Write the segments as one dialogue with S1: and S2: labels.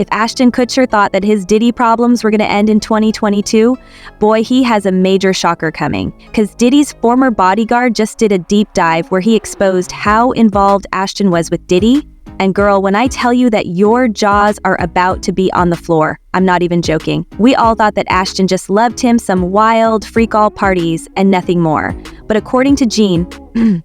S1: If Ashton Kutcher thought that his Diddy problems were going to end in 2022, boy, he has a major shocker coming. Because Diddy's former bodyguard just did a deep dive where he exposed how involved Ashton was with Diddy. And girl, when I tell you that your jaws are about to be on the floor, I'm not even joking. We all thought that Ashton just loved him some wild freak-all parties and nothing more. But according to Gene,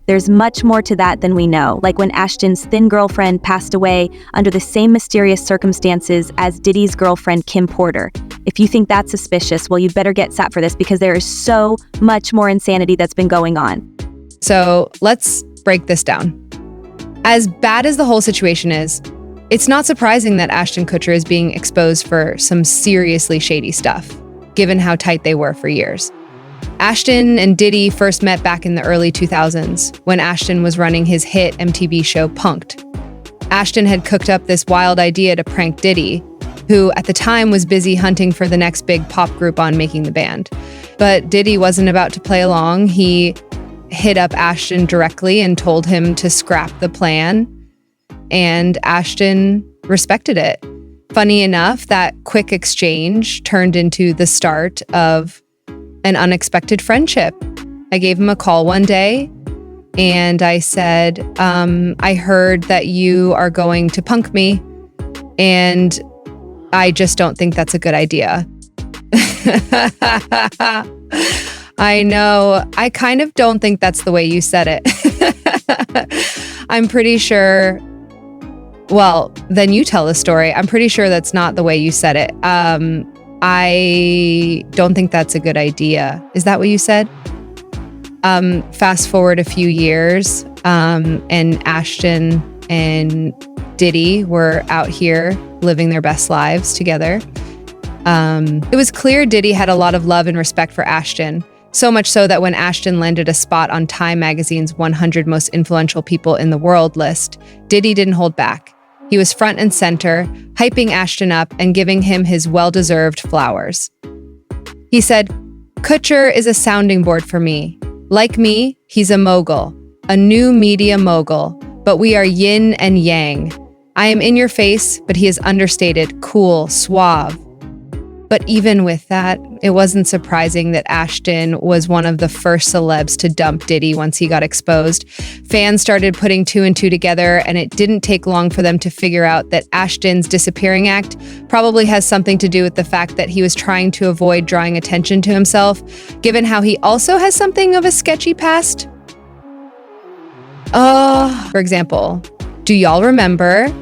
S1: there's much more to that than we know, like when Ashton's thin girlfriend passed away under the same mysterious circumstances as Diddy's girlfriend Kim Porter. If you think that's suspicious, well, you'd better get set for this because there is so much more insanity that's been going on.
S2: So let's break this down. As bad as the whole situation is, it's not surprising that Ashton Kutcher is being exposed for some seriously shady stuff, given how tight they were for years. Ashton and Diddy first met back in the early 2000s, when Ashton was running his hit MTV show Punk'd. Ashton had cooked up this wild idea to prank Diddy, who at the time was busy hunting for the next big pop group on Making the Band. But Diddy wasn't about to play along. He hit up Ashton directly and told him to scrap the plan, and Ashton respected it. Funny enough, that quick exchange turned into the start of an unexpected friendship. I gave him a call one day and I said, I heard that you are going to punk me and I just don't think that's a good idea. I know. I kind of don't think that's the way you said it. I'm pretty sure. Well, then you tell the story. I'm pretty sure that's not the way you said it. I don't think that's a good idea. Is that what you said? Fast forward a few years, and Ashton and Diddy were out here living their best lives together. It was clear Diddy had a lot of love and respect for Ashton. So much so that when Ashton landed a spot on Time magazine's 100 most influential people in the world list, Diddy didn't hold back. He was front and center, hyping Ashton up and giving him his well-deserved flowers. He said, "Kutcher is a sounding board for me. Like me, he's a mogul, a new media mogul, but we are yin and yang. I am in your face, but he is understated, cool, suave." But even with that, it wasn't surprising that Ashton was one of the first celebs to dump Diddy once he got exposed. Fans started putting two and two together, and it didn't take long for them to figure out that Ashton's disappearing act probably has something to do with the fact that he was trying to avoid drawing attention to himself, given how he also has something of a sketchy past. For example, do y'all remember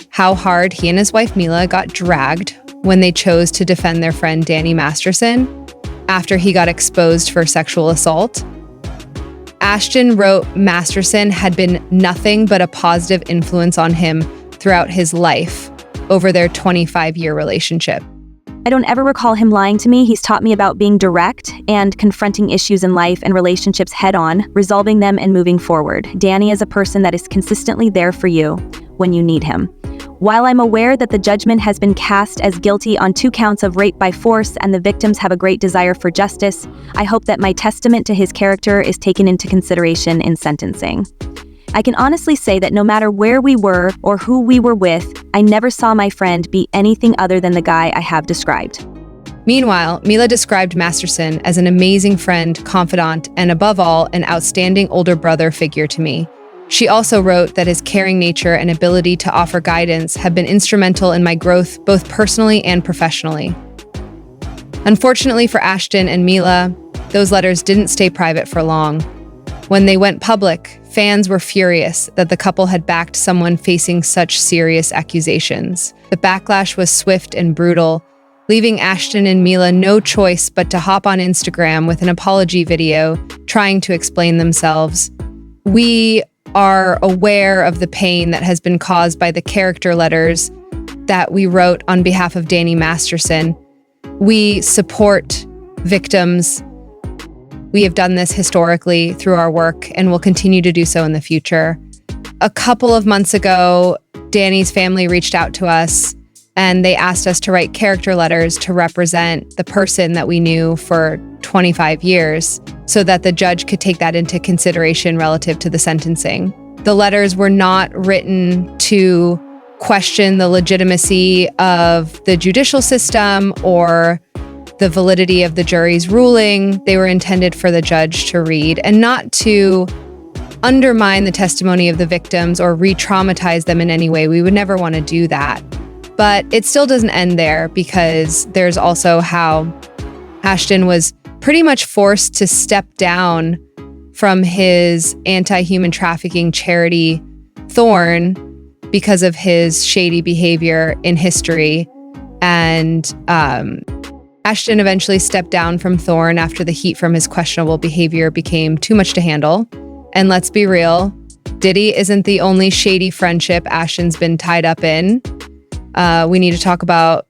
S2: how hard he and his wife Mila got dragged when they chose to defend their friend Danny Masterson after he got exposed for sexual assault? Ashton wrote Masterson had been nothing but a positive influence on him throughout his life over their 25-year relationship.
S1: I don't ever recall him lying to me. He's taught me about being direct and confronting issues in life and relationships head-on, resolving them and moving forward. Danny is a person that is consistently there for you when you need him. While I'm aware that the judgment has been cast as guilty on 2 counts of rape by force and the victims have a great desire for justice, I hope that my testament to his character is taken into consideration in sentencing. I can honestly say that no matter where we were or who we were with, I never saw my friend be anything other than the guy I have described.
S2: Meanwhile, Mila described Masterson as an amazing friend, confidant, and above all, an outstanding older brother figure to me. She also wrote that his caring nature and ability to offer guidance have been instrumental in my growth both personally and professionally. Unfortunately for Ashton and Mila, those letters didn't stay private for long. When they went public, fans were furious that the couple had backed someone facing such serious accusations. The backlash was swift and brutal, leaving Ashton and Mila no choice but to hop on Instagram with an apology video trying to explain themselves. We are aware of the pain that has been caused by the character letters that we wrote on behalf of Danny Masterson. We support victims. We have done this historically through our work and will continue to do so in the future. A couple of months ago, Danny's family reached out to us and they asked us to write character letters to represent the person that we knew for 25 years so that the judge could take that into consideration relative to the sentencing. The letters were not written to question the legitimacy of the judicial system or the validity of the jury's ruling. They were intended for the judge to read and not to undermine the testimony of the victims or re-traumatize them in any way. We would never want to do that. But it still doesn't end there, because there's also how Ashton was pretty much forced to step down from his anti-human trafficking charity, Thorn, because of his shady behavior in history. And Ashton eventually stepped down from Thorn after the heat from his questionable behavior became too much to handle. And let's be real, Diddy isn't the only shady friendship Ashton's been tied up in. We need to talk about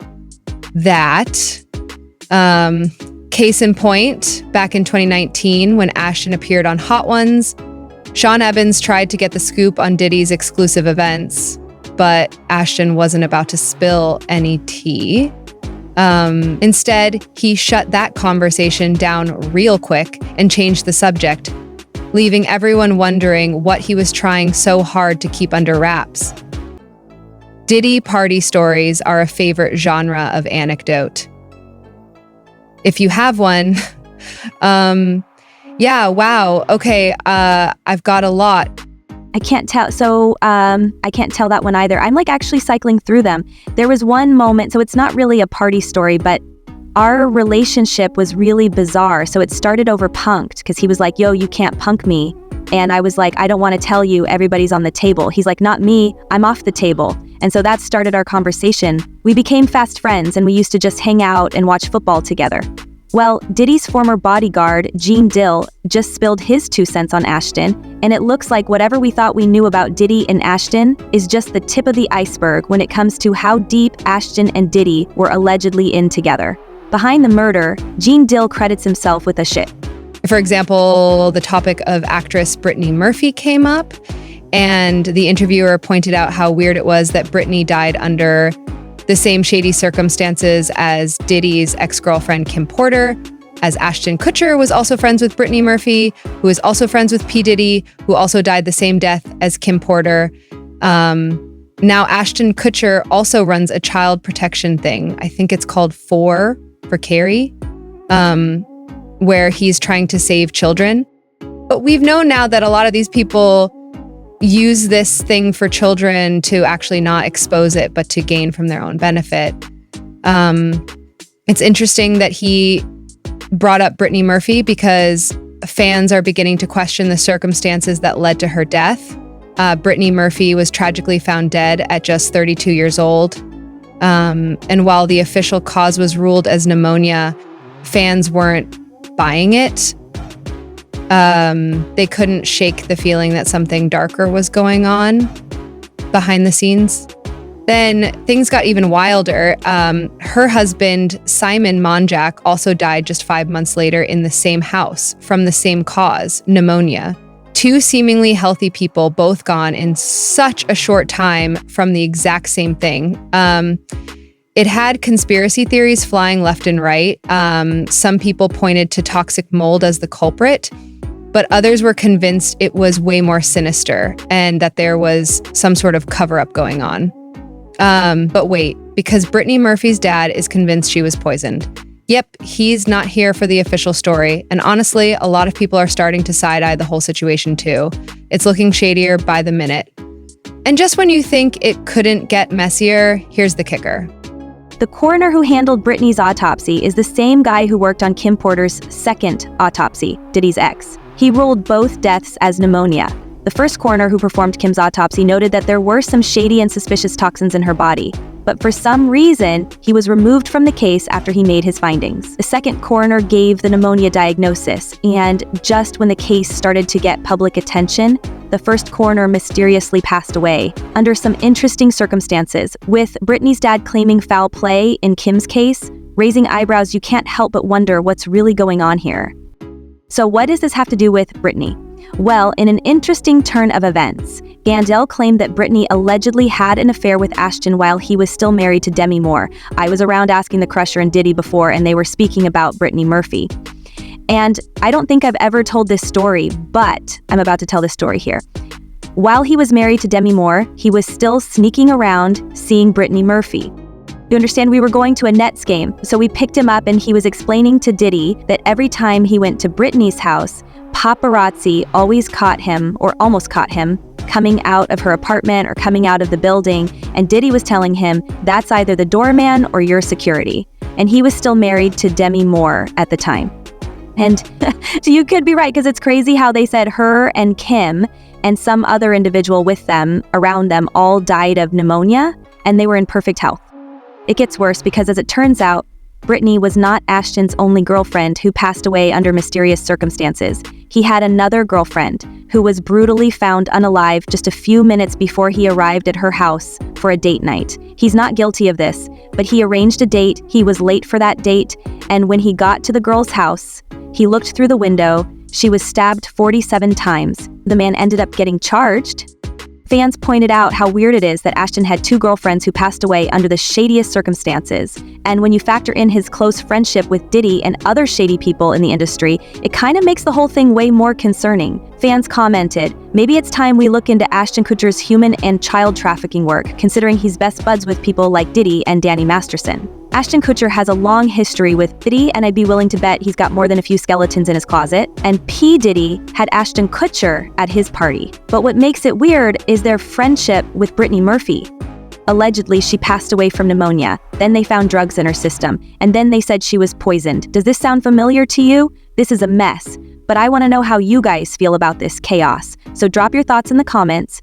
S2: that. Case in point, back in 2019, when Ashton appeared on Hot Ones, Sean Evans tried to get the scoop on Diddy's exclusive events, but Ashton wasn't about to spill any tea. Instead, he shut that conversation down real quick and changed the subject, leaving everyone wondering what he was trying so hard to keep under wraps. Diddy party stories are a favorite genre of anecdote. If you have one, yeah, wow, okay, I've got a lot.
S1: I can't tell. So I can't tell that one either. I'm like actually cycling through them. There was one moment, so it's not really a party story, but our relationship was really bizarre. So it started over punked because he was like, yo, you can't punk me. And I was like, I don't want to tell you, everybody's on the table. He's like, not me, I'm off the table. And so that started our conversation. We became fast friends and we used to just hang out and watch football together. Well, Diddy's former bodyguard, Gene Dill, just spilled his 2 cents on Ashton, and it looks like whatever we thought we knew about Diddy and Ashton is just the tip of the iceberg when it comes to how deep Ashton and Diddy were allegedly in together. Behind the murder, Gene Dill credits himself with a shit.
S2: For example, the topic of actress Brittany Murphy came up, and the interviewer pointed out how weird it was that Brittany died under the same shady circumstances as Diddy's ex-girlfriend Kim Porter, as Ashton Kutcher was also friends with Brittany Murphy, who is also friends with P. Diddy, who also died the same death as Kim Porter. Now Ashton Kutcher also runs a child protection thing. I think it's called for Carrie, where he's trying to save children. But we've known now that a lot of these people use this thing for children to actually not expose it, but to gain from their own benefit. It's interesting that he brought up Brittany Murphy because fans are beginning to question the circumstances that led to her death. Brittany Murphy was tragically found dead at just 32 years old. And while the official cause was ruled as pneumonia, fans weren't buying it. They couldn't shake the feeling that something darker was going on behind the scenes. Then things got even wilder. Her husband, Simon Monjack, also died just 5 months later in the same house from the same cause, pneumonia. 2 seemingly healthy people, both gone in such a short time from the exact same thing. It had conspiracy theories flying left and right. Some people pointed to toxic mold as the culprit, but others were convinced it was way more sinister and that there was some sort of cover-up going on. But wait, because Brittany Murphy's dad is convinced she was poisoned. Yep, he's not here for the official story. And honestly, a lot of people are starting to side-eye the whole situation too. It's looking shadier by the minute. And just when you think it couldn't get messier, here's the kicker.
S1: The coroner who handled Brittany's autopsy is the same guy who worked on Kim Porter's second autopsy, Diddy's ex. He ruled both deaths as pneumonia. The first coroner who performed Kim's autopsy noted that there were some shady and suspicious toxins in her body, but for some reason, he was removed from the case after he made his findings. The second coroner gave the pneumonia diagnosis, and just when the case started to get public attention, the first coroner mysteriously passed away under some interesting circumstances, with Brittany's dad claiming foul play in Kim's case, raising eyebrows. You can't help but wonder what's really going on here. So what does this have to do with Brittany? Well, in an interesting turn of events, Gandel claimed that Brittany allegedly had an affair with Ashton while he was still married to Demi Moore. I was around asking the Crusher and Diddy before, and they were speaking about Brittany Murphy. And I don't think I've ever told this story, but I'm about to tell this story here. While he was married to Demi Moore, he was still sneaking around seeing Brittany Murphy. You understand, we were going to a Nets game, so we picked him up and he was explaining to Diddy that every time he went to Brittany's house, paparazzi always caught him, or almost caught him, coming out of her apartment or coming out of the building, and Diddy was telling him, that's either the doorman or your security. And he was still married to Demi Moore at the time. And so you could be right, because it's crazy how they said her and Kim and some other individual with them, around them, all died of pneumonia, and they were in perfect health. It gets worse because, as it turns out, Brittany was not Ashton's only girlfriend who passed away under mysterious circumstances. He had another girlfriend who was brutally found unalive just a few minutes before he arrived at her house for a date night. He's not guilty of this, but he arranged a date, he was late for that date, and when he got to the girl's house, he looked through the window. She was stabbed 47 times. The man ended up getting charged. Fans pointed out how weird it is that Ashton had two girlfriends who passed away under the shadiest circumstances. And when you factor in his close friendship with Diddy and other shady people in the industry, it kind of makes the whole thing way more concerning. Fans commented, maybe it's time we look into Ashton Kutcher's human and child trafficking work, considering he's best buds with people like Diddy and Danny Masterson. Ashton Kutcher has a long history with Diddy, and I'd be willing to bet he's got more than a few skeletons in his closet. And P. Diddy had Ashton Kutcher at his party. But what makes it weird is their friendship with Brittany Murphy. Allegedly, she passed away from pneumonia. Then they found drugs in her system. And then they said she was poisoned. Does this sound familiar to you? This is a mess. But I want to know how you guys feel about this chaos. So drop your thoughts in the comments,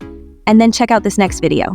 S1: and then check out this next video.